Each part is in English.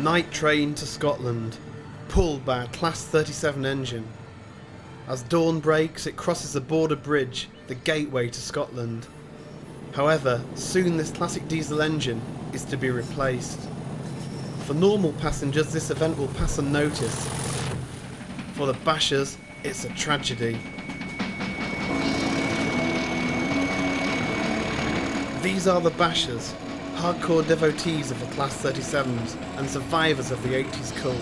night train to Scotland, pulled by a Class 37 engine. As dawn breaks, it crosses the border bridge, the gateway to Scotland. However, soon this classic diesel engine is to be replaced. For normal passengers, this event will pass unnoticed. For the bashers, it's a tragedy. These are the bashers, hardcore devotees of the Class 37s and survivors of the 80s cult.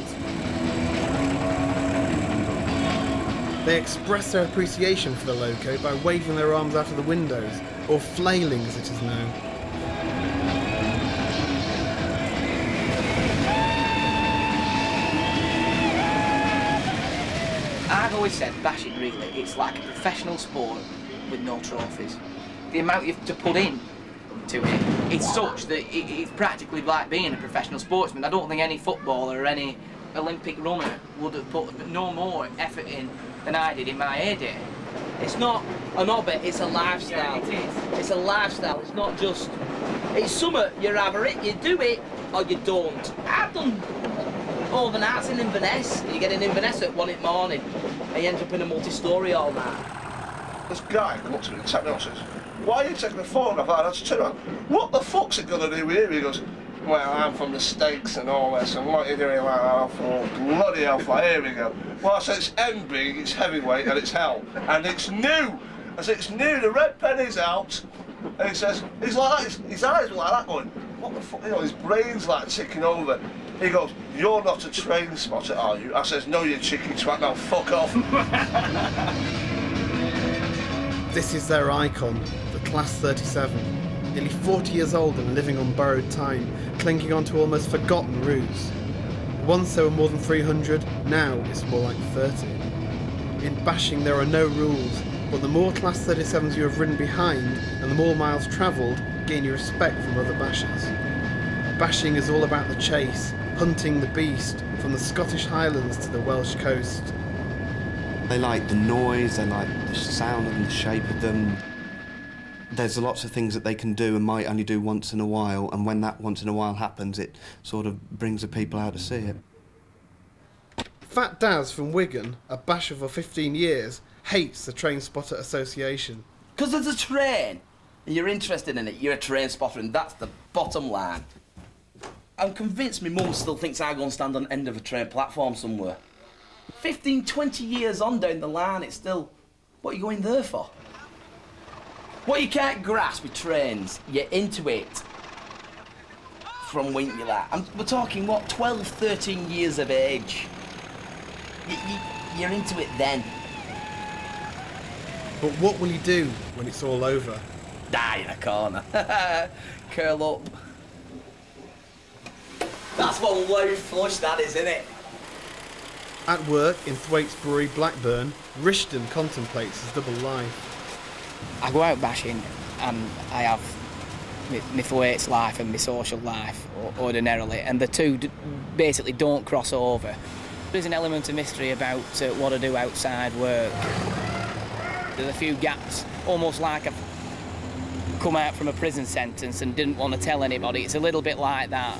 They express their appreciation for the loco by waving their arms out of the windows, or flailing as it is known. I've always said bashing really, it's like a professional sport with no trophies. The amount you have to put in to it is such that it's practically like being a professional sportsman. I don't think any footballer or any Olympic runner would have put no more effort in than I did in my heyday. It's not an hobby, it's a lifestyle. Yeah, it is. It's a lifestyle, it's not just... It's summer, you're either it, you do it, or you don't. I've done overnights in Inverness. You get in Inverness at 1 in the morning, and you end up in a multi-storey all night. This guy come up to me and tapped me on and says, "Why are you taking a photograph?" I had to turn around. "What the fuck's it gonna do here?" He goes, "Well, I'm from the States and all this, and what are you doing like that?" I thought, bloody hell, here we go. Well, I said, "It's MB, it's heavyweight, and it's hell. And it's new." I said, "It's new, the red penny's out." And he says, he's like that, his eyes were like that going, what the fuck, you know, his brain's like ticking over. He goes, "You're not a train spotter, are you?" I says, "No, you cheeky twat, now fuck off." This is their icon, the Class 37. Nearly 40 years old and living on borrowed time, clinging on to almost forgotten routes. Once there were more than 300, now it's more like 30. In bashing there are no rules, but the more Class 37s you have ridden behind and the more miles travelled, gain your respect from other bashers. Bashing is all about the chase, hunting the beast, from the Scottish Highlands to the Welsh coast. They like the noise, they like the sound of them, the shape of them. There's lots of things that they can do and might only do once in a while, and when that once in a while happens, it sort of brings the people out to see it. Fat Daz from Wigan, a basher for 15 years, hates the Train Spotter Association. Because there's a train, and you're interested in it, you're a train spotter, and that's the bottom line. I'm convinced my mum still thinks I go and stand on the end of a train platform somewhere. 15, 20 years on down the line, it's still, what are you going there for? What you can't grasp with trains, you're into it from when you're like, we're talking, what, 12, 13 years of age. You're into it then. But what will he do when it's all over? Die in a corner. Curl up. That's one loud flush, that is, isn't it? At work in Thwaites, Blackburn, Rishton contemplates his double life. I go out bashing and I have my Thwaites life and my social life ordinarily, and the two basically don't cross over. There's an element of mystery about what I do outside work. There's a few gaps, almost like I've come out from a prison sentence and didn't want to tell anybody. It's a little bit like that.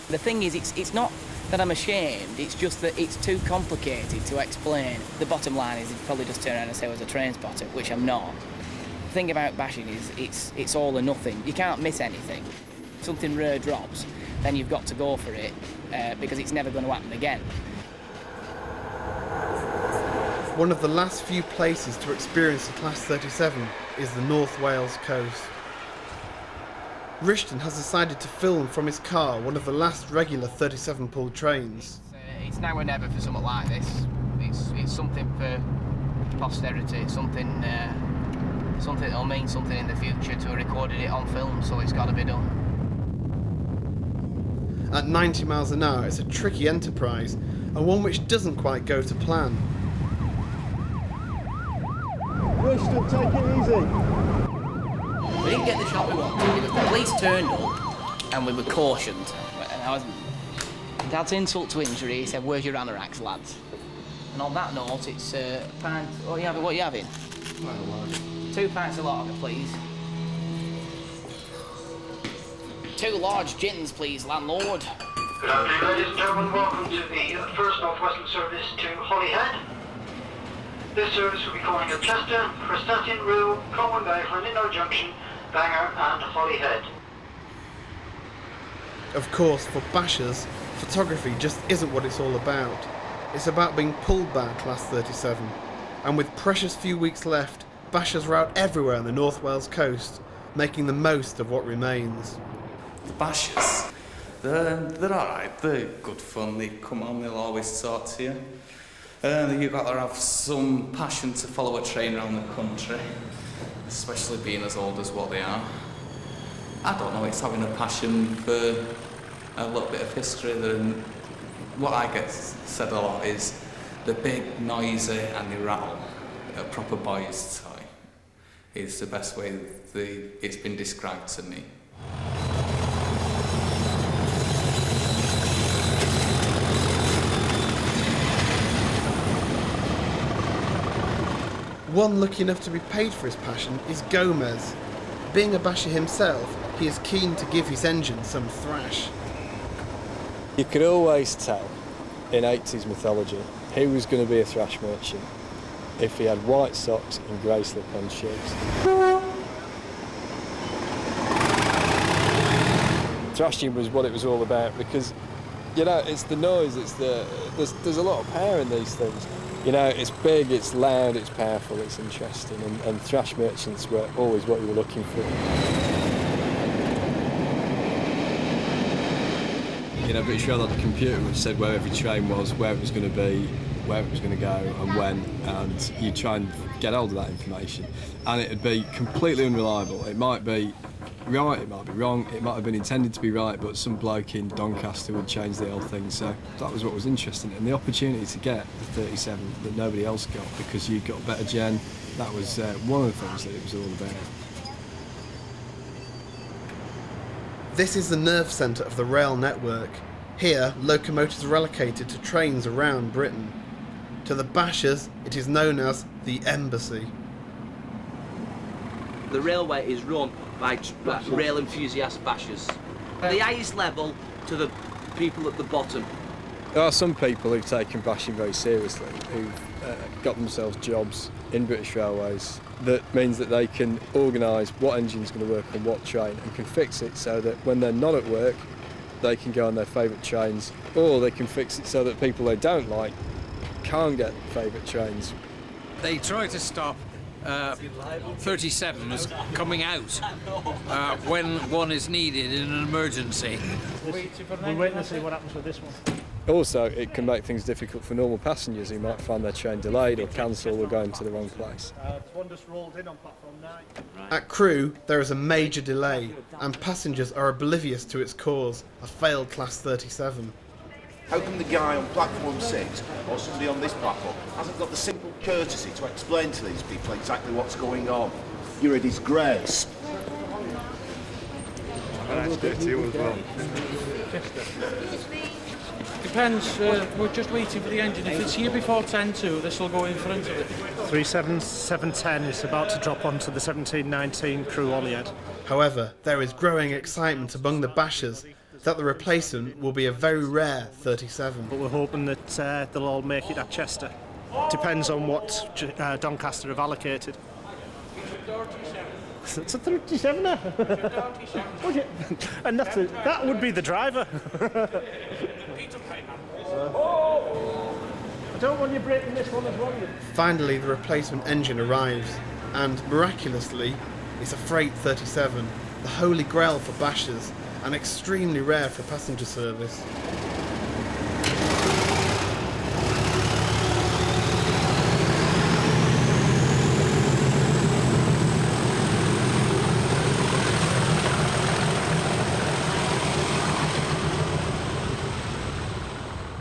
The thing is, it's not that I'm ashamed, it's just that it's too complicated to explain. The bottom line is, you'd probably just turn around and say I was a train spotter, which I'm not. The thing about bashing is it's all or nothing. You can't miss anything. If something rare drops, then you've got to go for it, because it's never going to happen again. One of the last few places to experience the Class 37 is the North Wales coast. Rishton has decided to film from his car one of the last regular 37 pulled trains. It's now or never for something like this. It's something for posterity. It's something that'll mean something in the future to have recorded it on film. So it's got to be done. At 90 miles an hour, it's a tricky enterprise, and one which doesn't quite go to plan. Rishton, take it easy. We didn't get the shot we wanted. The police turned up and we were cautioned. And Dad's insult to injury, he said, "Where's your anoraks, lads?" And on that note, it's pint. What are you having? 2 pints of lager, please. 2 large gins, please, landlord. Good afternoon, ladies and gentlemen. Welcome to the first Northwestern service to Holyhead. This service will be calling at Chester, Prestatyn, Rue, Conway Bay, Llandudno Junction, Bangor and Holyhead. Of course, for bashers, photography just isn't what it's all about. It's about being pulled by Class 37. And with precious few weeks left, bashers are out everywhere on the North Wales coast, making the most of what remains. The bashers, they're alright, they're good fun, they come on, they'll always talk to you. You've got to have some passion to follow a train around the country, especially being as old as what they are. I don't know, it's having a passion for a little bit of history. What I get said a lot is the big, noisy and they rattle. A proper boy's toy is the best way it's been described to me. One lucky enough to be paid for his passion is Gomez. Being a basher himself, he is keen to give his engine some thrash. You could always tell in 80s mythology who was going to be a thrash merchant if he had white socks and grey slip-on shoes. Thrashing was what it was all about because, you know, it's the noise, there's a lot of power in these things. You know, it's big, it's loud, it's powerful, it's interesting, and thrash merchants were always what you were looking for. You know, British Rail had a computer which said where every train was, where it was going to be, where it was going to go, and when, and you try and get hold of that information. And it would be completely unreliable. It might be right, it might be wrong, it might have been intended to be right, but some bloke in Doncaster would change the whole thing. So that was what was interesting, and the opportunity to get the 37 that nobody else got because you got better gen, that was one of the things that it was all about. This is the nerve centre of the rail network. Here, locomotives are allocated to trains around Britain. To the bashers, it is known as the Embassy. The railway is run by rail enthusiast bashers. The highest level to the people at the bottom. There are some people who've taken bashing very seriously, who've got themselves jobs in British Railways. That means that they can organise what engine's going to work on what train and can fix it so that when they're not at work, they can go on their favourite trains, or they can fix it so that people they don't like can't get favourite trains. They try to stop 37s coming out when one is needed in an emergency. We're waiting to see what happens with this one. Also, it can make things difficult for normal passengers who might find their train delayed or cancelled or going to the wrong place. One just rolled in on platform 9. At Crewe, there is a major delay, and passengers are oblivious to its cause, a failed Class 37. How come the guy on platform 6 or somebody on this platform hasn't got the simple courtesy to explain to these people exactly what's going on? You're a disgrace. I'd do it to you as well. Depends, we're just waiting for the engine. If it's here before 10:2, this will go in front of it. 37710 is about to drop onto the 1719 Crewe Holyhead. However, there is growing excitement among the bashers that the replacement will be a very rare 37. But we're hoping that they'll all make it at Chester. Depends on what Doncaster have allocated. It's a 37er. And that would be the driver. I don't want you breaking this one as well. Finally, the replacement engine arrives, and miraculously, it's a freight 37, the holy grail for bashers, and extremely rare for passenger service.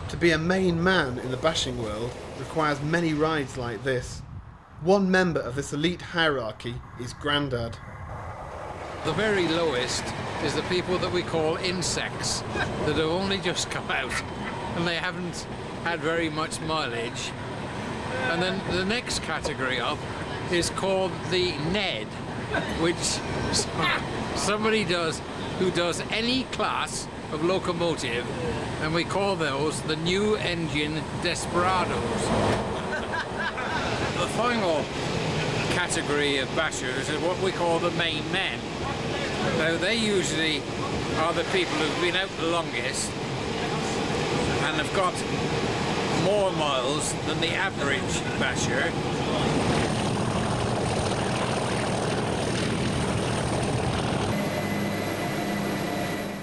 To be a main man in the bashing world requires many rides like this. One member of this elite hierarchy is Grandad. The very lowest is the people that we call insects that have only just come out and they haven't had very much mileage. And then the next category up is called the Ned, which somebody does who does any class of locomotive, and we call those the new engine desperados. The final category of bashers is what we call the main men. Now, they usually are the people who've been out the longest and have got more miles than the average basher.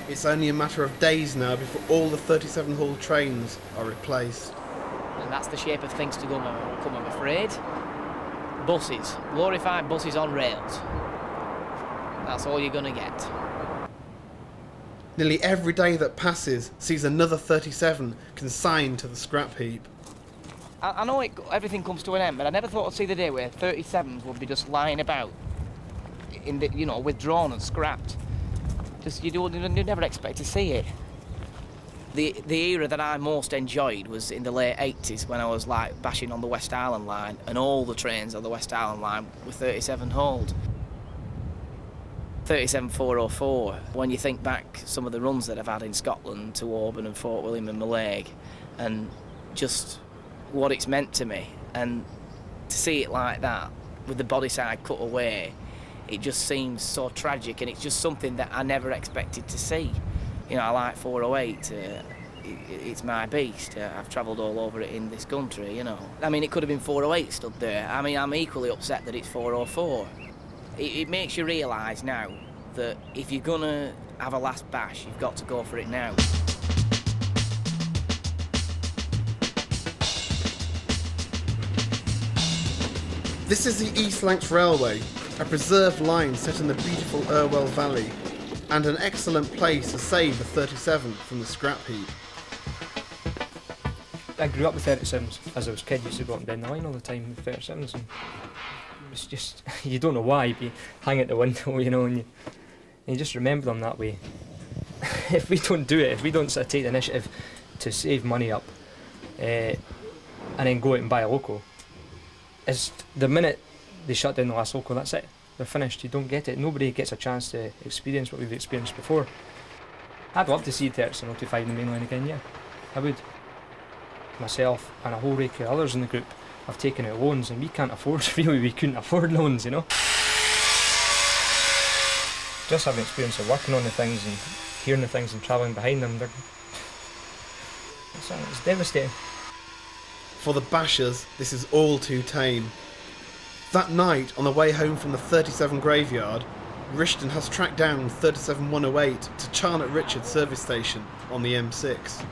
It's only a matter of days now before all the 37-hull trains are replaced. And that's the shape of things to come, I'm afraid. Buses, glorified buses on rails. That's all you're going to get. Nearly every day that passes sees another 37 consigned to the scrap heap. I know everything comes to an end, but I never thought I'd see the day where 37s would be just lying about, withdrawn and scrapped. Just you never expect to see it. The era that I most enjoyed was in the late 80s when I was like bashing on the West Highland line, and all the trains on the West Highland line were 37-hulled. 37404. When you think back some of the runs that I've had in Scotland to Auburn and Fort William and Mallaig, and just what it's meant to me, and to see it like that with the body side cut away, it just seems so tragic, and it's just something that I never expected to see. I like 408, it's my beast. I've travelled all over it in this country, I mean, it could have been 408 stood there. I mean, I'm equally upset that it's 404. It makes you realise now that if you're going to have a last bash, you've got to go for it now. This is the East Lancs Railway, a preserved line set in the beautiful Irwell Valley, and an excellent place to save a 37 from the scrap heap. I grew up with 37s. As I was a kid, I used to go up and down the line all the time with 37s, and it's just, you don't know why, but you hang out the window, and you just remember them that way. If we don't do it, if we don't sort of take the initiative to save money up and then go out and buy a loco, is the minute they shut down the last loco, that's it. They're finished. You don't get it. Nobody gets a chance to experience what we've experienced before. I'd love to see 3705 in the main line again, yeah. I would. Myself and a whole rake of others in the group have taken out loans, and we can't afford, really, we couldn't afford loans, Just having experience of working on the things and hearing the things and travelling behind them, it's devastating. For the bashers, this is all too tame. That night, on the way home from the 37 graveyard, Rishton has tracked down 37108 to Charnock Richard service station on the M6.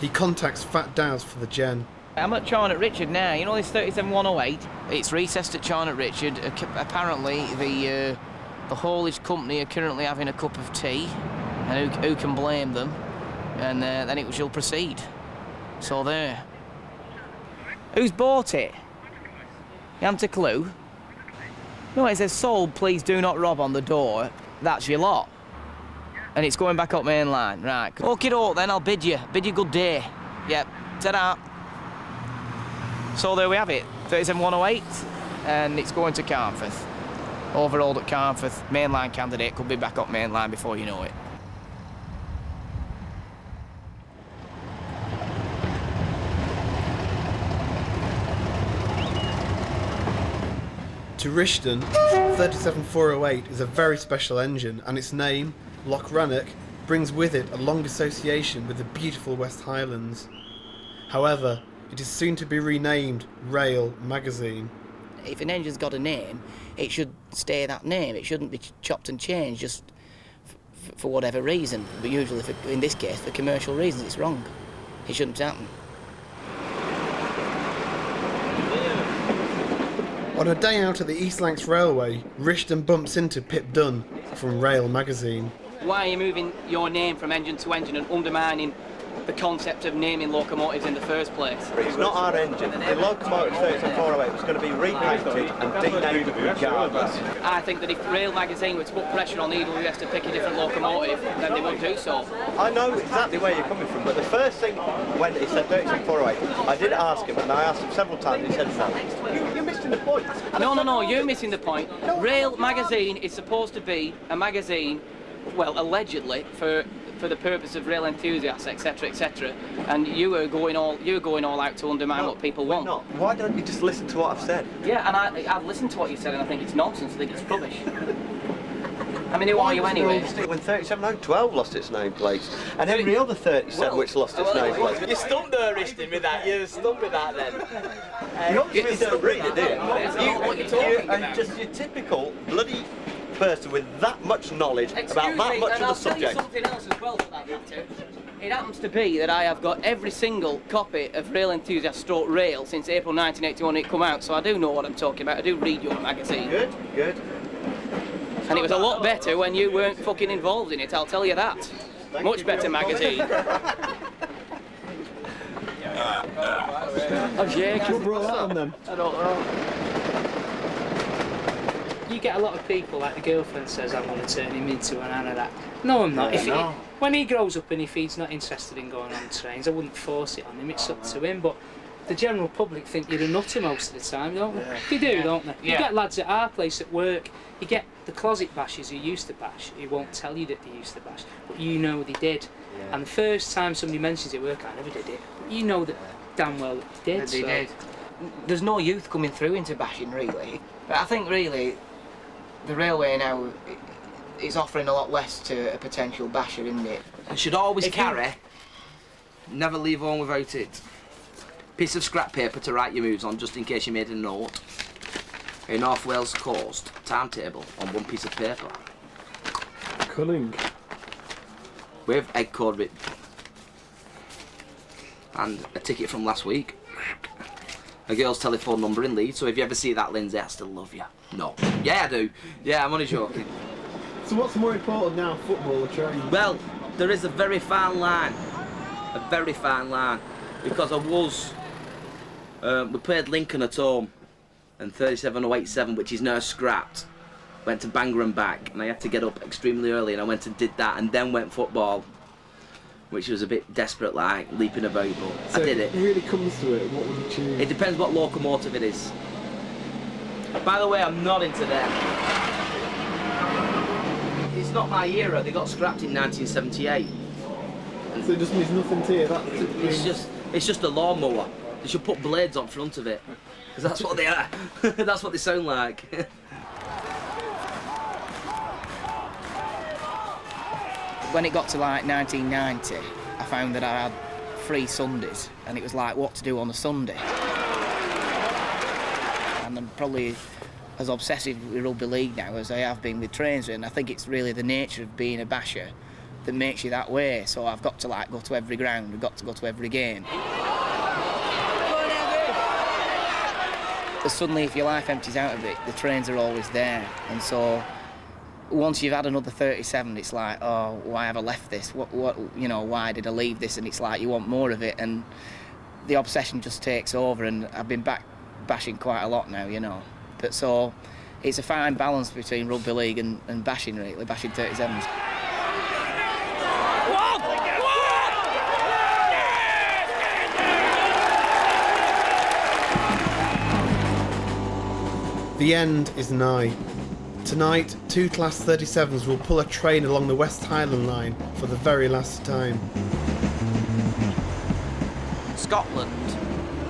He contacts Fat Daz for the gen. I'm at Charnock Richard now. You know this 37108? It's recessed at Charnock Richard. Apparently the haulage company are currently having a cup of tea, and who can blame them? And then it shall proceed. So there. Who's bought it? You haven't a clue? No, it says sold, please do not rob on the door. That's your lot. And it's going back up main line, right. Okie doke then, I'll bid you good day. Yep, ta-da. So there we have it, 37108, and it's going to Carnforth. Overhauled at Carnforth, mainline candidate, could be back up main line before you know it. To Rishton, 37408 is a very special engine, and its name, Loch Rannoch, brings with it a long association with the beautiful West Highlands. However, it is soon to be renamed Rail Magazine. If an engine's got a name, it should stay that name. It shouldn't be chopped and changed just for whatever reason. But usually, in this case, for commercial reasons, it's wrong. It shouldn't happen. On a day out at the East Lancs Railway, Rishton bumps into Pip Dunn from Rail Magazine. Why are you moving your name from engine to engine and undermining the concept of naming locomotives in the first place? It's not our engine. The locomotive 37408 was going to be repainted and denamed regardless. I think that if Rail Magazine were to put pressure on EWS to pick a different locomotive, then they would do so. I know exactly where you're coming from, but the first thing when it said 37408, I did ask him, and I asked him several times, and he said no. You're missing the point. No, you're missing the point. Rail Magazine is supposed to be a magazine, well, allegedly, for for the purpose of rail enthusiasts, etc., etc. And you are going all out to undermine what people want. Not. Why don't you just listen to what I've said? Yeah, and I've listened to what you said, and I think it's nonsense. I think it's rubbish. I mean, who are you anyway? When 3712 lost its nameplate, and every other 37 which lost its nameplate. You stumped there, Riston, with that. You stumped with that then. You obviously don't read it, do you? What you're talking You're about. just your typical bloody person with that much knowledge about that much of the subject. I'll tell you something else as well for that matter. It happens to be that I have got every single copy of Rail Enthusiast Stroke Rail since April 1981 it come out, so I do know what I'm talking about. I do read your magazine. Good, good. And it was a lot better when you weren't fucking involved in it, I'll tell you that. Much better magazine. I'm shaking. What brought that on them? I don't know. You get a lot of people, like the girlfriend says, I want to turn him into an Anna that. No, I'm not. When he grows up and if he's not interested in going on trains, I wouldn't force it on him, it's up to him. But the general public think you're a nutter most of the time, don't they? They do, don't they? You get lads at our place at work, you get the closet bashers who used to bash, who won't tell you that they used to bash, but you know they did. And the first time somebody mentions it at work, I never did it. But you know that damn well that they did. They did. There's no youth coming through into bashing, really. But I think, really, the railway now is offering a lot less to a potential basher, isn't it? You should always carry, never leave home without it. Piece of scrap paper to write your moves on, just in case you made a note. A North Wales coast timetable on one piece of paper. Cunning. With egg code written. And a ticket from last week. A girl's telephone number in Leeds, so if you ever see that, Lindsay, I still love you. No. Yeah, I do. Yeah, I'm only joking. So what's more important now, football or trains? Well, there is a very fine line. A very fine line. Because I was... we played Lincoln at home, and 37087, which is now scrapped, went to Bangor and back, and I had to get up extremely early, and I went and did that, and then went football, which was a bit desperate, like, leaping about, but So I did it. if it really comes to it, what would you choose? It depends what locomotive it is. By the way, I'm not into them. It's not my era, they got scrapped in 1978. So it just means nothing to you? It's just a lawnmower. They should put blades on front of it, because that's what they are. That's what they sound like. When it got to like 1990, I found that I had free Sundays, and it was like what to do on a Sunday. And I'm probably as obsessive with rugby league now as I have been with trains, and I think it's really the nature of being a basher that makes you that way. So I've got to like go to every ground, I've got to go to every game. But suddenly, if your life empties out of it, the trains are always there, and so once you've had another 37, it's like, oh, why have I left this? What, you know, why did I leave this? And it's like you want more of it, and the obsession just takes over. And I've been back bashing quite a lot now, you know. But so it's a fine balance between rugby league and bashing, really, bashing 37s. The end is nigh. Tonight, 2 Class 37s will pull a train along the West Highland line for the very last time. Scotland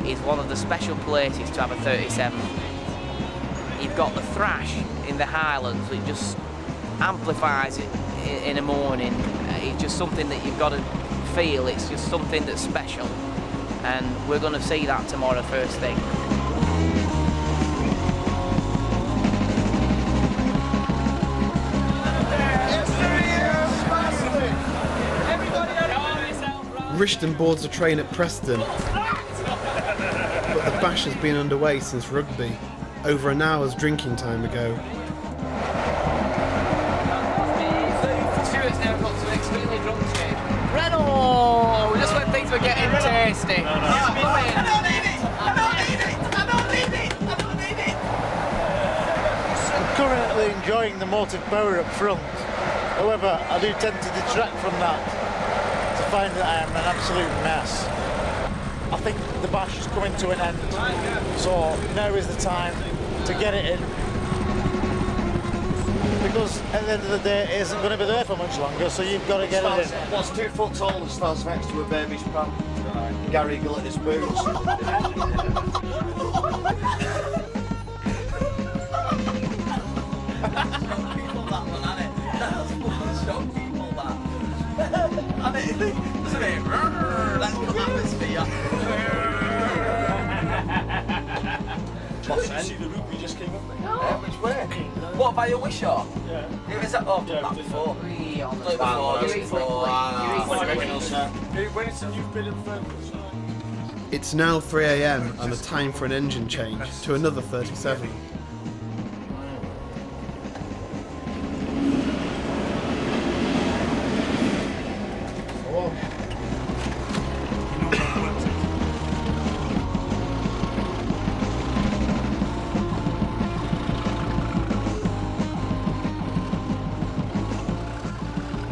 is one of the special places to have a 37. You've got the thrash in the Highlands, which just amplifies it in the morning. It's just something that you've got to feel, it's just something that's special. And we're going to see that tomorrow first thing. Riston boards a train at Preston, but the bash has been underway since rugby, over an hour's drinking time ago. Stuart's now got some extremely drunk shape. Renault! Just when things were getting tasty. I don't need it! I'm currently enjoying the motive power up front. However, I do tend to detract from that to find that I am an absolute mess. I think the bash is coming to an end, so now is the time to get it in. because at the end of the day it isn't going to be there for much longer, so you've got to get it in. What's 2 foot tall and stands next to a baby's pram? Gary Gill at his boots. What's that? See the route we just came up there? Which way? What, via Wishaw? Yeah. It was that done that before. When it's a new bit of It's now 3 AM and the time for an engine change to another 37.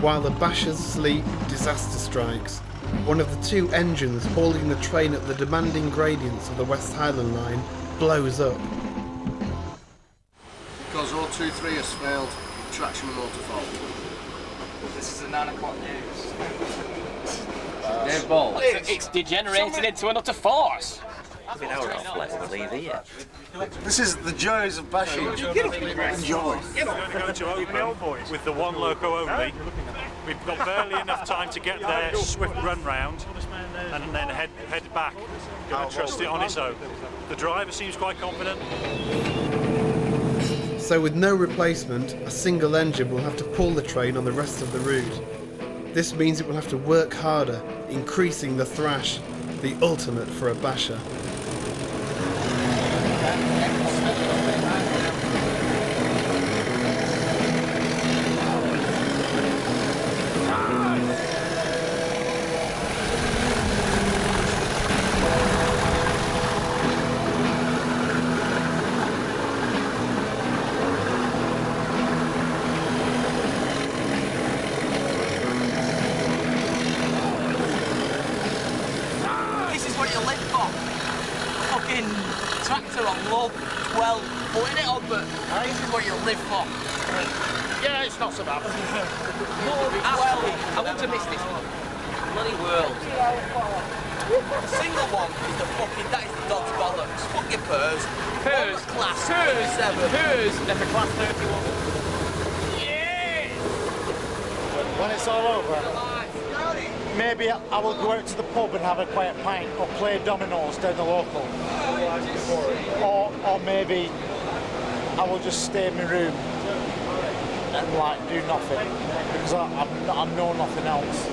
While the bashers sleep, disaster strikes. One of the 2 engines hauling the train up the demanding gradients of the West Highland line blows up. Because 023 has failed traction and waterfall. This is the 9 o'clock news. Dave Ball. It's degenerated into an utter farce. This is the joys of bashing. Enjoy. We're going to go to open with the 1 loco only. We've got barely enough time to get their swift run round and then head back. Going to trust it on its own. The driver seems quite confident. So with no replacement, a single engine will have to pull the train on the rest of the route. This means it will have to work harder, increasing the thrash, the ultimate for a basher. This is what you live for. Fucking tractor on low 12, putting it on, but this is what you live for. Yeah, it's not so bad. Low 12, I want to miss this one. Bloody world. The single one is the fucking, that is the dog's bollocks. Fuck your purrs. Purrs? Class Purrs? 37. Purrs? That's a class 31. When it's all over, maybe I will go out to the pub and have a quiet pint or play dominoes down the local. Or maybe I will just stay in my room and like do nothing because I know nothing else.